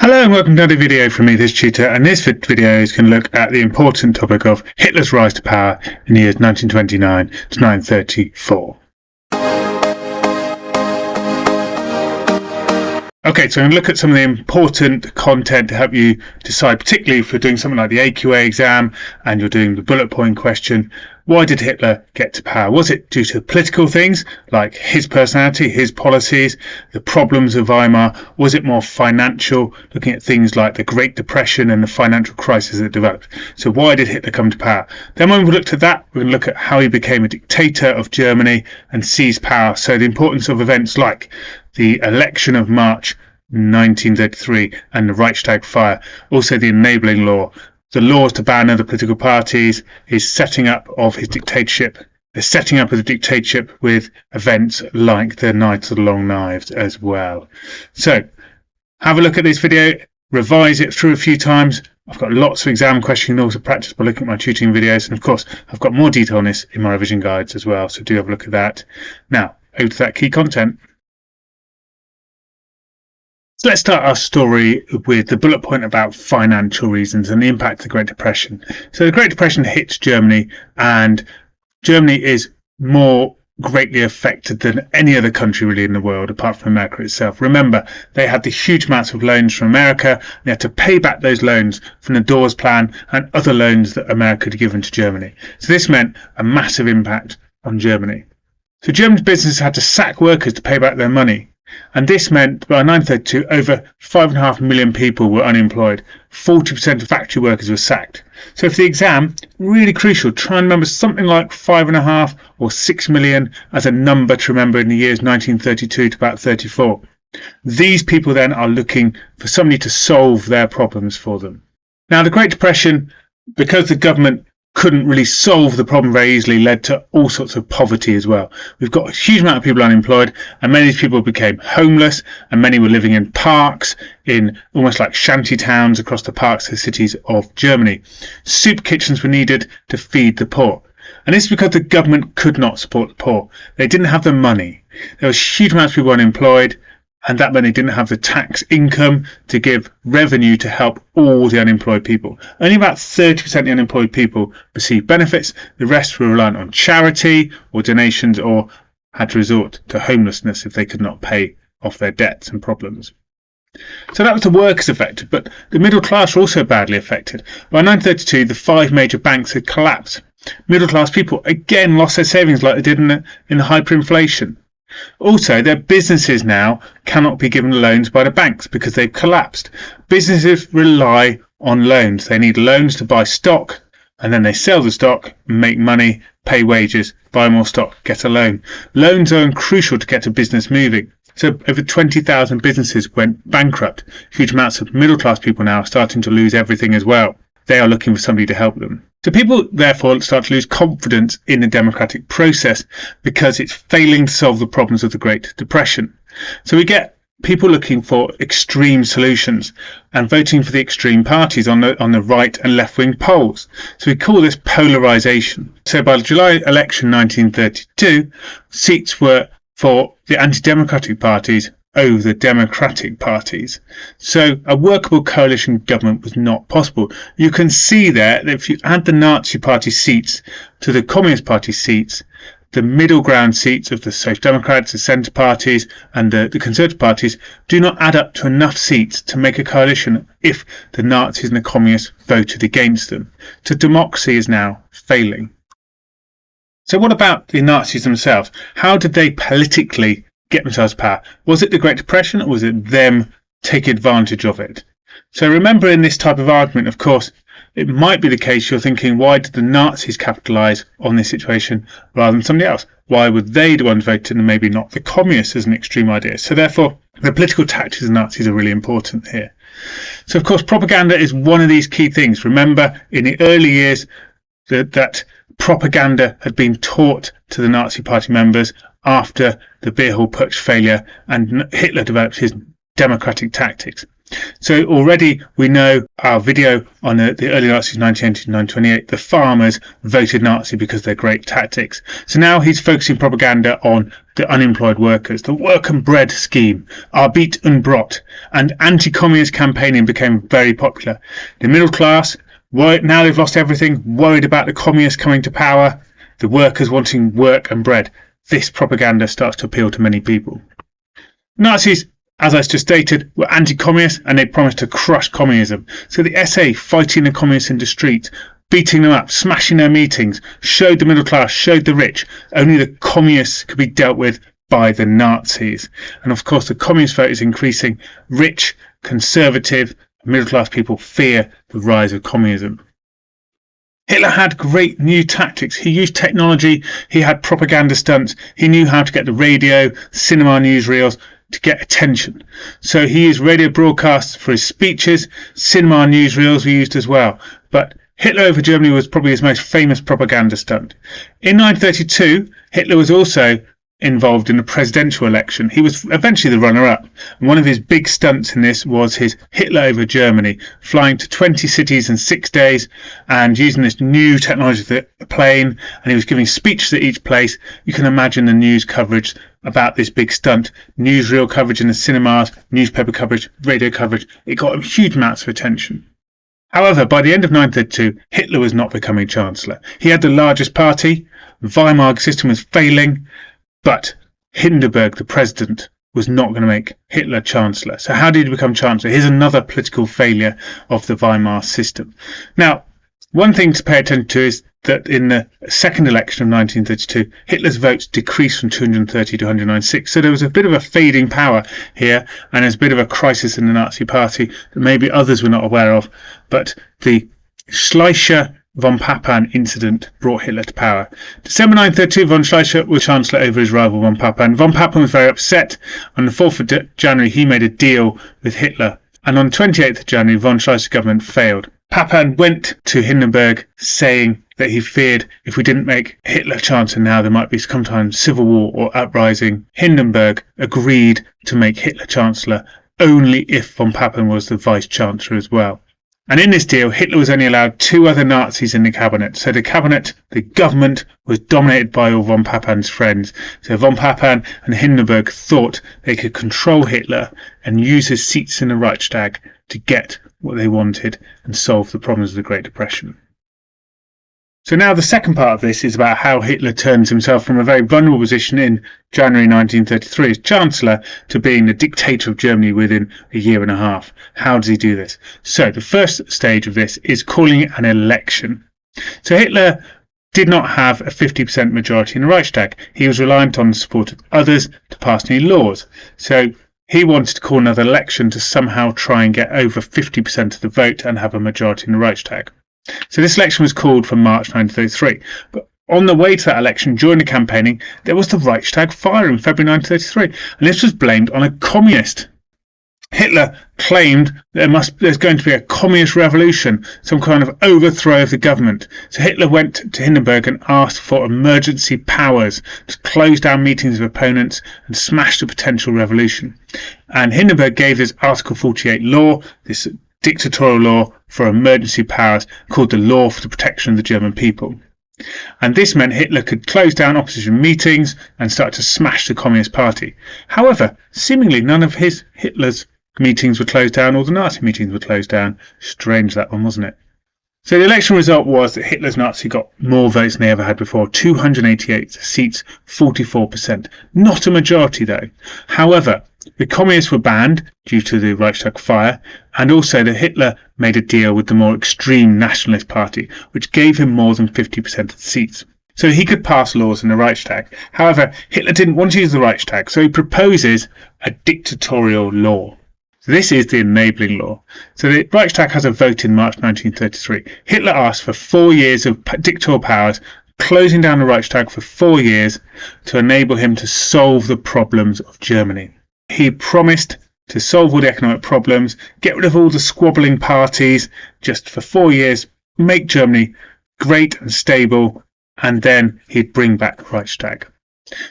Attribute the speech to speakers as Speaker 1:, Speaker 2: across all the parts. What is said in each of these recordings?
Speaker 1: Hello and welcome to another video from me, this tutor, and this video is going to look at the important topic of Hitler's rise to power in the years 1929 to 1934. Okay, so I'm going to look at some of the important content to help you decide, particularly if you're doing something like the AQA exam and you're doing the bullet point question. Why did Hitler get to power? Was it due to political things like his personality, his policies, the problems of Weimar? Was it more financial, looking at things like the Great Depression and the financial crisis that developed? So why did Hitler come to power? Then when we looked at that, we're going to look at how he became a dictator of Germany and seized power. So the importance of events like the election of March 1933 and the Reichstag Fire, also the enabling law, the laws to ban other political parties, his setting up of his dictatorship, the setting up of the dictatorship with events like the Night of the Long Knives as well. So have a look at this video, revise it through a few times. I've got lots of exam questions you can also practice by looking at my tutoring videos, and of course I've got more detail on this in my revision guides as well, so do have a look at that. Now over to that key content. So let's start our story with the bullet point about financial reasons and the impact of the Great Depression. So the Great Depression hits Germany, and Germany is more greatly affected than any other country really in the world apart from America itself. Remember, they had the huge amounts of loans from America. They had to pay back those loans from the Dawes Plan and other loans that America had given to Germany. So this meant a massive impact on Germany. So German businesses had to sack workers to pay back their money. And this meant by 1932 over 5.5 million people were unemployed. 40% of factory workers were sacked. So for the exam, really crucial, try and remember something like 5.5 or 6 million as a number to remember in the years 1932 to about 34. These people then are looking for somebody to solve their problems for them. Now the Great Depression, because the government couldn't really solve the problem very easily, led to all sorts of poverty as well. We've got a huge amount of people unemployed, and many of these people became homeless, and many were living in parks, in almost like shanty towns across the parks of cities of Germany. Soup kitchens were needed to feed the poor. And this is because the government could not support the poor. They didn't have the money. There was huge amounts of people unemployed, and that meant they didn't have the tax income to give revenue to help all the unemployed people. Only about 30% of the unemployed people received benefits. The rest were reliant on charity or donations, or had to resort to homelessness if they could not pay off their debts and problems. So that was the workers affected, but the middle class were also badly affected. By 1932, the 5 major banks had collapsed. Middle class people again lost their savings like they did in the hyperinflation. Also, their businesses now cannot be given loans by the banks because they've collapsed. Businesses rely on loans. They need loans to buy stock, and then they sell the stock, make money, pay wages, buy more stock, get a loan. Loans are crucial to get a business moving. So over 20,000 businesses went bankrupt. Huge amounts of middle class people now are starting to lose everything as well. They are looking for somebody to help them. So people therefore start to lose confidence in the democratic process because it's failing to solve the problems of the Great Depression. So we get people looking for extreme solutions and voting for the extreme parties on the right and left wing polls. So we call this polarization. So by the July election 1932, seats were for the anti-democratic parties over the democratic parties. So a workable coalition government was not possible. You can see there that if you add the Nazi Party seats to the Communist Party seats, the middle ground seats of the Social Democrats, the Centre parties and the Conservative parties do not add up to enough seats to make a coalition if the Nazis and the Communists voted against them. So democracy is now failing. So what about the Nazis themselves? How did they politically get themselves power? Was it the Great Depression, or was it them taking advantage of it? So remember, in this type of argument, of course, it might be the case you're thinking, why did the Nazis capitalise on this situation rather than somebody else? Why were they the ones voted and maybe not the communists as an extreme idea? So therefore, the political tactics of the Nazis are really important here. So of course, propaganda is one of these key things. Remember, in the early years, that propaganda had been taught to the Nazi Party members after the beer hall putsch failure, and Hitler developed his democratic tactics. So already we know our video on the early Nazis 1918 to 1928, the farmers voted Nazi because of their great tactics. So now he's focusing propaganda on the unemployed workers. The work and bread scheme, Arbeit und Brot, and anti-communist campaigning became very popular. The middle class, now they've lost everything, worried about the communists coming to power, the workers wanting work and bread. This propaganda starts to appeal to many people. Nazis, as I just stated, were anti-communist and they promised to crush communism. So the SA fighting the communists in the streets, beating them up, smashing their meetings, showed the middle class, showed the rich, only the communists could be dealt with by the Nazis. And of course the communist vote is increasing. Rich, conservative, middle class people fear the rise of communism. Hitler had great new tactics. He used technology, he had propaganda stunts, he knew how to get the radio, cinema newsreels to get attention. So he used radio broadcasts for his speeches, cinema newsreels were used as well. But Hitler over Germany was probably his most famous propaganda stunt. In 1932, Hitler was also involved in a presidential election. He was eventually the runner-up. And one of his big stunts in this was his Hitler over Germany, flying to 20 cities in 6 days and using this new technology, the plane, and he was giving speeches at each place. You can imagine the news coverage about this big stunt, newsreel coverage in the cinemas, newspaper coverage, radio coverage. It got huge amounts of attention. However, by the end of 1932, Hitler was not becoming Chancellor. He had the largest party, the Weimar system was failing, but Hindenburg, the president, was not going to make Hitler Chancellor. So how did he become Chancellor? Here's another political failure of the Weimar system. Now, one thing to pay attention to is that in the second election of 1932, Hitler's votes decreased from 230 to 196. So there was a bit of a fading power here, and there's a bit of a crisis in the Nazi party that maybe others were not aware of. But the Schleicher von Papen incident brought Hitler to power. December 1932, von Schleicher was Chancellor over his rival von Papen. Von Papen was very upset. On the 4th of January, he made a deal with Hitler. And on 28th of January, von Schleicher's government failed. Papen went to Hindenburg saying that he feared if we didn't make Hitler Chancellor now, there might be sometimes civil war or uprising. Hindenburg agreed to make Hitler Chancellor only if von Papen was the Vice Chancellor as well. And in this deal, Hitler was only allowed 2 other Nazis in the cabinet. So the cabinet, the government, was dominated by all von Papen's friends. So von Papen and Hindenburg thought they could control Hitler and use his seats in the Reichstag to get what they wanted and solve the problems of the Great Depression. So now the second part of this is about how Hitler turns himself from a very vulnerable position in January 1933 as Chancellor to being the dictator of Germany within a year and a half. How does he do this? So the first stage of this is calling an election. So Hitler did not have a 50% majority in the Reichstag. He was reliant on the support of others to pass new laws. So he wanted to call another election to somehow try and get over 50% of the vote and have a majority in the Reichstag. So this election was called for March 1933. But on the way to that election, during the campaigning, there was the Reichstag Fire in February 1933. And this was blamed on a communist. Hitler claimed there's going to be a communist revolution, some kind of overthrow of the government. So Hitler went to Hindenburg and asked for emergency powers to close down meetings of opponents and smash the potential revolution. And Hindenburg gave this Article 48 law, this dictatorial law for emergency powers called the Law for the Protection of the German People. And this meant Hitler could close down opposition meetings and start to smash the Communist Party. However, seemingly none of Hitler's meetings were closed down or the Nazi meetings were closed down. Strange that one, wasn't it? So the election result was that Hitler's Nazi got more votes than they ever had before, 288 seats, 44%. Not a majority though. However, the communists were banned due to the Reichstag fire, and also that Hitler made a deal with the more extreme Nationalist Party, which gave him more than 50% of the seats. So he could pass laws in the Reichstag. However, Hitler didn't want to use the Reichstag, so he proposes a dictatorial law. So this is the enabling law. So the Reichstag has a vote in March 1933. Hitler asked for 4 years of dictatorial powers, closing down the Reichstag for 4 years to enable him to solve the problems of Germany. He promised to solve all the economic problems, get rid of all the squabbling parties, just for 4 years, make Germany great and stable, and then he'd bring back the Reichstag.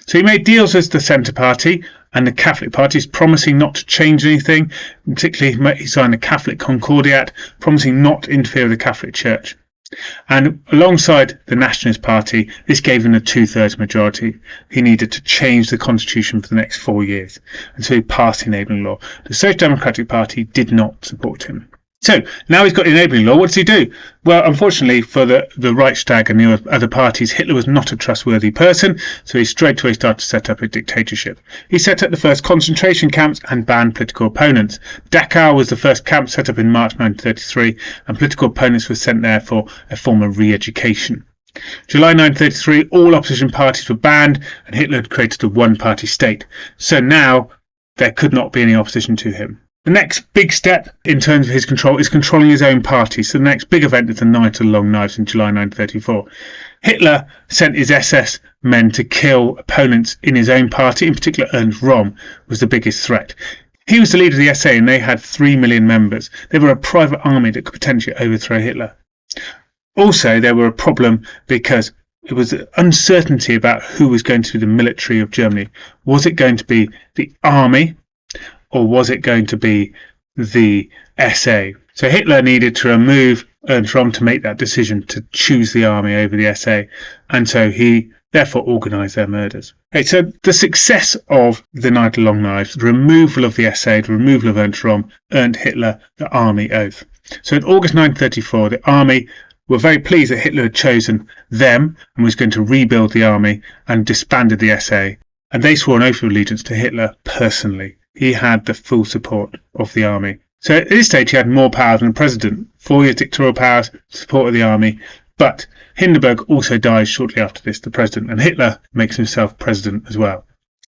Speaker 1: So he made deals with the Centre Party and the Catholic parties, promising not to change anything. Particularly, he signed the Catholic Concordiat, promising not to interfere with the Catholic Church. And alongside the Nationalist Party, this gave him a 2/3 majority. He needed to change the constitution for the next 4 years, and so he passed the enabling law. The Social Democratic Party did not support him. So now he's got the enabling law. What does he do? Well, unfortunately for the Reichstag and the other parties, Hitler was not a trustworthy person, so he straight away started to set up a dictatorship. He set up the first concentration camps and banned political opponents. Dachau was the first camp set up in March 1933, and political opponents were sent there for a form of re-education. July 1933, all opposition parties were banned, and Hitler had created a one-party state. So now there could not be any opposition to him. The next big step in terms of his control is controlling his own party. So the next big event is the Night of the Long Knives in July 1934. Hitler sent his SS men to kill opponents in his own party. In particular, Ernst Röhm was the biggest threat. He was the leader of the SA and they had 3 million members. They were a private army that could potentially overthrow Hitler. Also, there were a problem because it was uncertainty about who was going to be the military of Germany. Was it going to be the army, or was it going to be the SA? So Hitler needed to remove Ernst Röhm to make that decision to choose the army over the SA, and so he therefore organised their murders. Okay, so the success of the Night of the Long Knives, the removal of the SA, the removal of Ernst Röhm, earned Hitler the army oath. So in August 1934, the army were very pleased that Hitler had chosen them and was going to rebuild the army and disbanded the SA, and they swore an oath of allegiance to Hitler personally. He had the full support of the army. So at this stage he had more power than the president. 4 years dictatorial powers, support of the army. But Hindenburg also dies shortly after this, the president, and Hitler makes himself president as well.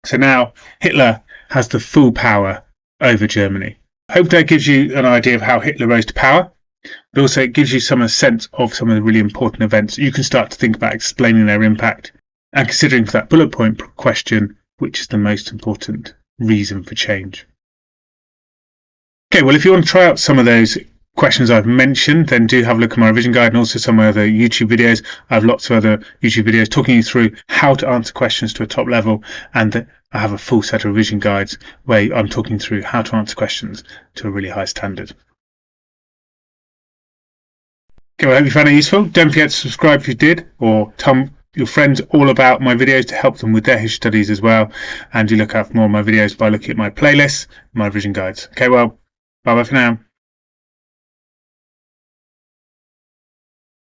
Speaker 1: So now Hitler has the full power over Germany. I hope that gives you an idea of how Hitler rose to power, but also it gives you some sense of some of the really important events. You can start to think about explaining their impact and considering for that bullet point question, which is the most important reason for change. Okay, well, if you want to try out some of those questions I've mentioned, then do have a look at my revision guide and also some of my other YouTube videos. I have lots of other YouTube videos talking you through how to answer questions to a top level, and I have a full set of revision guides where I'm talking through how to answer questions to a really high standard. Okay, well, I hope you found it useful. Don't forget to subscribe if you did, or tell your friends all about my videos to help them with their history studies as well. And do look out for more of my videos by looking at my playlists, my revision guides. Okay, well, bye bye for now.